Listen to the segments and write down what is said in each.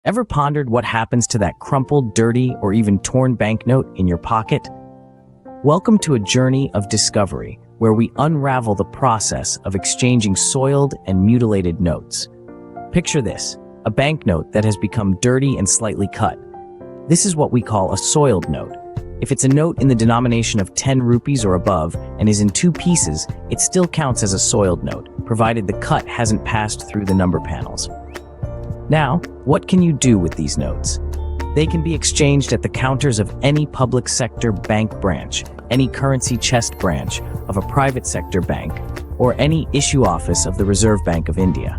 Ever pondered what happens to that crumpled, dirty, or even torn banknote in your pocket? Welcome to a journey of discovery where we unravel the process of exchanging soiled and mutilated notes. Picture this, a banknote that has become dirty and slightly cut. This is what we call a soiled note. If it's a note in the denomination of 10 rupees or above and is in two pieces, it still counts as a soiled note, provided the cut hasn't passed through the number panels. Now, what can you do with these notes? They can be exchanged at the counters of any public sector bank branch, any currency chest branch of a private sector bank, or any issue office of the Reserve Bank of India.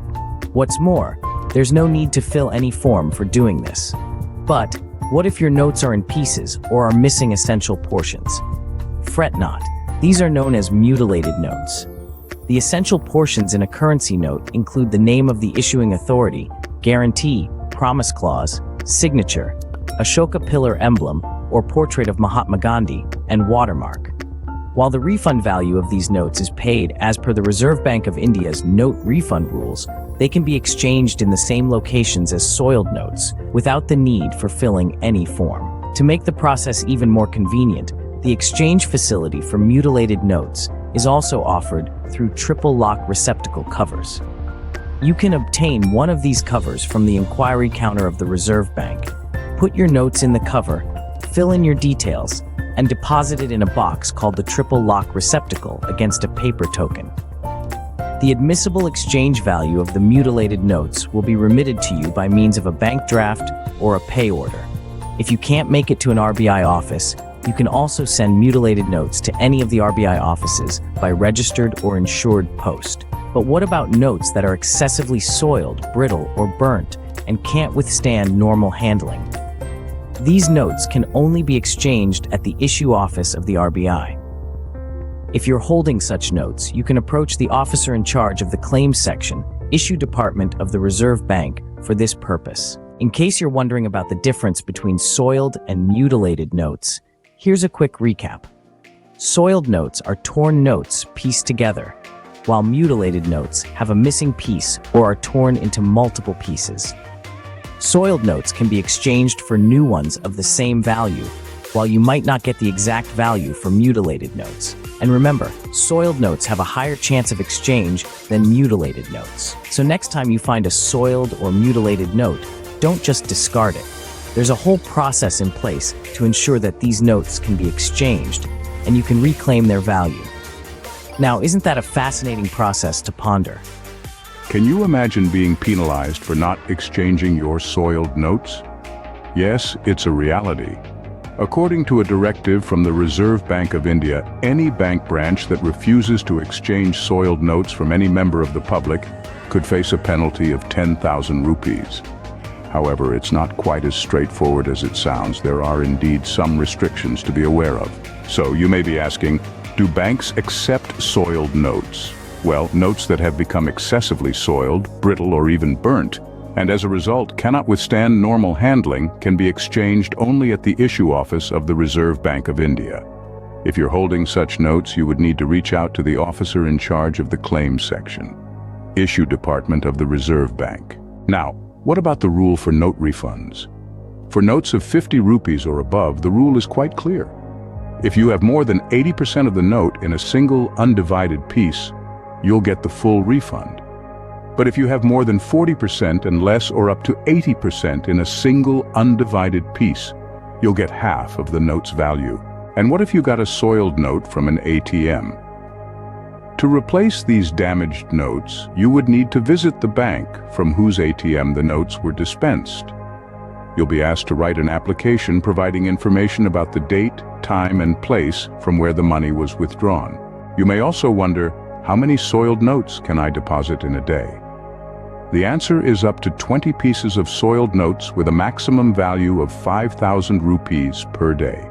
What's more, there's no need to fill any form for doing this. But what if your notes are in pieces or are missing essential portions? Fret not. These are known as mutilated notes. The essential portions in a currency note include the name of the issuing authority, guarantee, promise clause, signature, Ashoka pillar emblem or portrait of Mahatma Gandhi, and watermark. While the refund value of these notes is paid as per the Reserve Bank of India's note refund rules, they can be exchanged in the same locations as soiled notes without the need for filling any form. To make the process even more convenient, the exchange facility for mutilated notes is also offered through triple lock receptacle covers. You can obtain one of these covers from the inquiry counter of the Reserve Bank. Put your notes in the cover, fill in your details, and deposit it in a box called the triple lock receptacle against a paper token. The admissible exchange value of the mutilated notes will be remitted to you by means of a bank draft or a pay order. If you can't make it to an RBI office, you can also send mutilated notes to any of the RBI offices by registered or insured post. But what about notes that are excessively soiled, brittle, or burnt and can't withstand normal handling? These notes can only be exchanged at the issue office of the RBI. If you're holding such notes, you can approach the officer in charge of the claims section, issue department of the Reserve Bank, for this purpose. In case you're wondering about the difference between soiled and mutilated notes, here's a quick recap. Soiled notes are torn notes pieced together, while mutilated notes have a missing piece or are torn into multiple pieces. Soiled notes can be exchanged for new ones of the same value, while you might not get the exact value for mutilated notes. And remember, soiled notes have a higher chance of exchange than mutilated notes. So next time you find a soiled or mutilated note, don't just discard it. There's a whole process in place to ensure that these notes can be exchanged and you can reclaim their value. Now, isn't that a fascinating process to ponder? Can you imagine being penalized for not exchanging your soiled notes? Yes, it's a reality. According to a directive from the Reserve Bank of India, any bank branch that refuses to exchange soiled notes from any member of the public could face a penalty of 10,000 rupees. However, it's not quite as straightforward as it sounds. There are indeed some restrictions to be aware of. So you may be asking, do banks accept soiled notes? Well, notes that have become excessively soiled, brittle, or even burnt, and as a result cannot withstand normal handling, can be exchanged only at the issue office of the Reserve Bank of India. If you're holding such notes, you would need to reach out to the officer in charge of the claims section, issue department of the Reserve Bank. Now, what about the rule for note refunds? For notes of 50 rupees or above, the rule is quite clear. If you have more than 80% of the note in a single undivided piece, you'll get the full refund. But if you have more than 40% and less or up to 80% in a single undivided piece, you'll get half of the note's value. And what if you got a soiled note from an ATM? To replace these damaged notes, you would need to visit the bank from whose ATM the notes were dispensed. You'll be asked to write an application providing information about the date, time, and place from where the money was withdrawn. You may also wonder, how many soiled notes can I deposit in a day? The answer is up to 20 pieces of soiled notes with a maximum value of 5,000 rupees per day.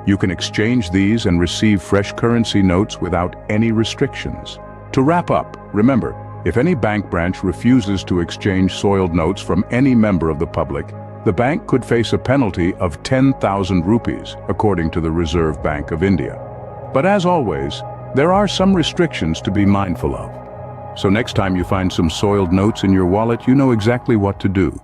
You can exchange these and receive fresh currency notes without any restrictions. To wrap up, remember, if any bank branch refuses to exchange soiled notes from any member of the public, the bank could face a penalty of 10,000 rupees, according to the Reserve Bank of India. But as always, there are some restrictions to be mindful of. So next time you find some soiled notes in your wallet, you know exactly what to do.